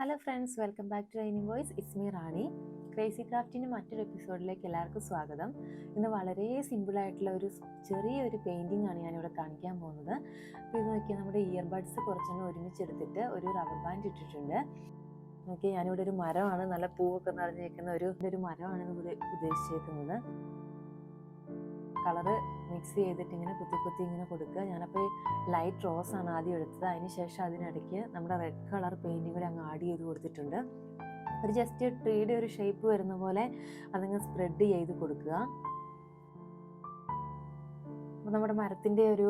Hello friends, welcome back to Raining Voice. It's me Rani. Crazy ക്രാഫ്റ്റിൻ്റെ മറ്റൊരു എപ്പിസോഡിലേക്ക് എല്ലാവർക്കും സ്വാഗതം. ഇന്ന് വളരെ സിമ്പിളായിട്ടുള്ള ചെറിയൊരു പെയിൻറ്റിംഗ് ആണ് ഞാനിവിടെ കാണിക്കാൻ പോകുന്നത്. അപ്പോൾ ഇത് നോക്കിയാൽ നമ്മുടെ ഇയർബഡ്സ് കുറച്ചൊന്ന് ഒരുമിച്ചെടുത്തിട്ട് ഒരു റബ്ബർ ബാൻഡ് ഇട്ടിട്ടുണ്ട്. നോക്കിയാൽ ഞാനിവിടെ ഒരു മരമാണ്, നല്ല പൂവൊക്കെ നിറഞ്ഞിരിക്കുന്ന ഒരു മരമാണ് ഇവിടെ ഉദ്ദേശിച്ചേക്കുന്നത്. കളറ് മിക്സ് ചെയ്തിട്ട് ഇങ്ങനെ കുത്തി ഇങ്ങനെ കൊടുക്കുക. ഞാനപ്പോൾ ലൈറ്റ് റോസ് ആണ് ആദ്യം എടുത്തത്. അതിന് ശേഷം അതിനിടയ്ക്ക് നമ്മുടെ റെഡ് കളർ പെയിൻറ്റിങ് കൂടി അങ്ങ് ആഡ് ചെയ്ത് കൊടുത്തിട്ടുണ്ട്. ഒരു ജസ്റ്റ് ട്രീയുടെ ഒരു ഷേപ്പ് വരുന്ന പോലെ അതങ്ങ് സ്പ്രെഡ് ചെയ്ത് കൊടുക്കുക. അപ്പോൾ നമ്മുടെ മരത്തിൻ്റെ ഒരു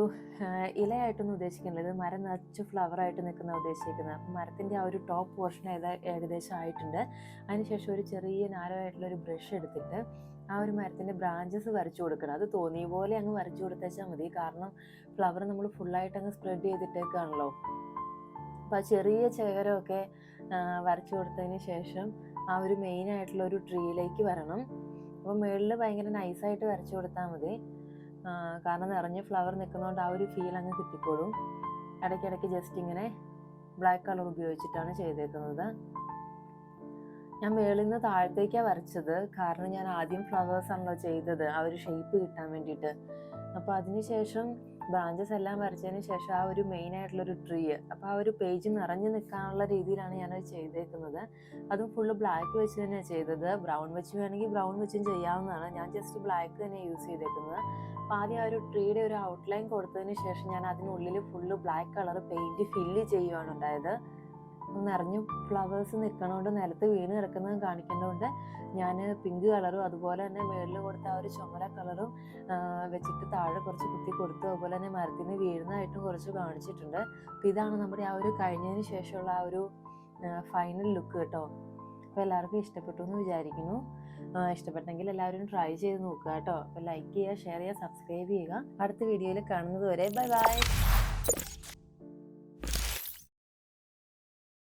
ഇലയായിട്ടൊന്നും ഉദ്ദേശിക്കുന്നത്, മരം നിറച്ച് ഫ്ലവറായിട്ട് നിൽക്കുന്ന ഉദ്ദേശിക്കുന്നത്. അപ്പോൾ മരത്തിൻ്റെ ആ ഒരു ടോപ്പ് പോർഷൻ ഏകദേശം ആയിട്ടുണ്ട്. അതിനുശേഷം ഒരു ചെറിയ നാരമായിട്ടുള്ളൊരു ബ്രഷ് എടുത്തിട്ട് ആ ഒരു മരത്തിൻ്റെ ബ്രാഞ്ചസ് വരച്ചു കൊടുക്കണം. അത് തോന്നിയ പോലെ അങ്ങ് വരച്ചു കൊടുത്തേച്ചാൽ മതി, കാരണം ഫ്ലവർ നമ്മൾ ഫുള്ളായിട്ട് അങ്ങ് സ്പ്രെഡ് ചെയ്തിട്ടേക്കാണല്ലോ. അപ്പോൾ ആ ചെറിയ ചേരമൊക്കെ വരച്ചു കൊടുത്തതിന് ശേഷം ആ ഒരു മെയിനായിട്ടുള്ള ഒരു ട്രീയിലേക്ക് വരണം. അപ്പോൾ മുകളിൽ ഭയങ്കര നൈസായിട്ട് വരച്ചു കൊടുത്താൽ മതി, കാരണം നിറഞ്ഞ് ഫ്ലവർ നിൽക്കുന്നതുകൊണ്ട് ആ ഒരു ഫീൽ അങ്ങ് കിട്ടിക്കോളും. ഇടയ്ക്കിടയ്ക്ക് ജസ്റ്റ് ഇങ്ങനെ ബ്ലാക്ക് കളർ ഉപയോഗിച്ചിട്ടാണ് ചെയ്തേക്കുന്നത്. ഞാൻ മുകളിൽ നിന്ന് താഴത്തേക്കാണ് വരച്ചത്, കാരണം ഞാൻ ആദ്യം ഫ്ലവേഴ്സ് ആണല്ലോ ചെയ്തത്, ആ ഒരു ഷേപ്പ് കിട്ടാൻ വേണ്ടിയിട്ട്. അപ്പോൾ അതിനുശേഷം ബ്രാഞ്ചസ് എല്ലാം വരച്ചതിന് ശേഷം ആ ഒരു മെയിൻ ആയിട്ടുള്ളൊരു ട്രീ, അപ്പോൾ ആ ഒരു പേജ് നിറഞ്ഞു നിൽക്കാനുള്ള രീതിയിലാണ് ഞാനത് ചെയ്തേക്കുന്നത്. അതും ഫുള്ള് ബ്ലാക്ക് വെച്ച് തന്നെയാണ് ചെയ്തത്. ബ്രൗൺ വെച്ച് വേണമെങ്കിൽ ബ്രൗൺ വെച്ചും ചെയ്യാവുന്നതാണ്. ഞാൻ ജസ്റ്റ് ബ്ലാക്ക് തന്നെ യൂസ് ചെയ്തേക്കുന്നത്. അപ്പോൾ ആദ്യം ആ ഒരു ട്രീയുടെ ഒരു ഔട്ട്ലൈൻ കൊടുത്തതിന് ശേഷം ഞാൻ അതിനുള്ളിൽ full black colour paint fill ചെയ്യുകയാണ് ഉണ്ടായത്. നിറഞ്ഞു ഫ്ലവേഴ്സ് നിൽക്കണോണ്ട് നിലത്ത് വീണ് കിടക്കുന്നത് കാണിക്കേണ്ടതുകൊണ്ട് ഞാൻ പിങ്ക് കളറും അതുപോലെ തന്നെ മുകളിൽ കൊടുത്ത ആ ഒരു ചുമല കളറും വെച്ചിട്ട് താഴെ കുറച്ച് കുത്തി കൊടുത്തു. അതുപോലെ തന്നെ മരത്തിൽ നിന്ന് വീഴുന്നതായിട്ടും കുറച്ച് കാണിച്ചിട്ടുണ്ട്. അപ്പോൾ ഇതാണ് നമ്മുടെ ആ ഒരു കഴിഞ്ഞതിന് ശേഷമുള്ള ആ ഒരു ഫൈനൽ ലുക്ക് കേട്ടോ. അപ്പോൾ എല്ലാവർക്കും ഇഷ്ടപ്പെട്ടു എന്ന് വിചാരിക്കുന്നു. ഇഷ്ടപ്പെട്ടെങ്കിൽ എല്ലാവരും ട്രൈ ചെയ്ത് നോക്കുക കേട്ടോ. അപ്പോൾ ലൈക്ക് ചെയ്യുക, ഷെയർ ചെയ്യുക, സബ്സ്ക്രൈബ് ചെയ്യുക. അടുത്ത വീഡിയോയിൽ കാണുന്നത് വരെ ബൈ ബൈ.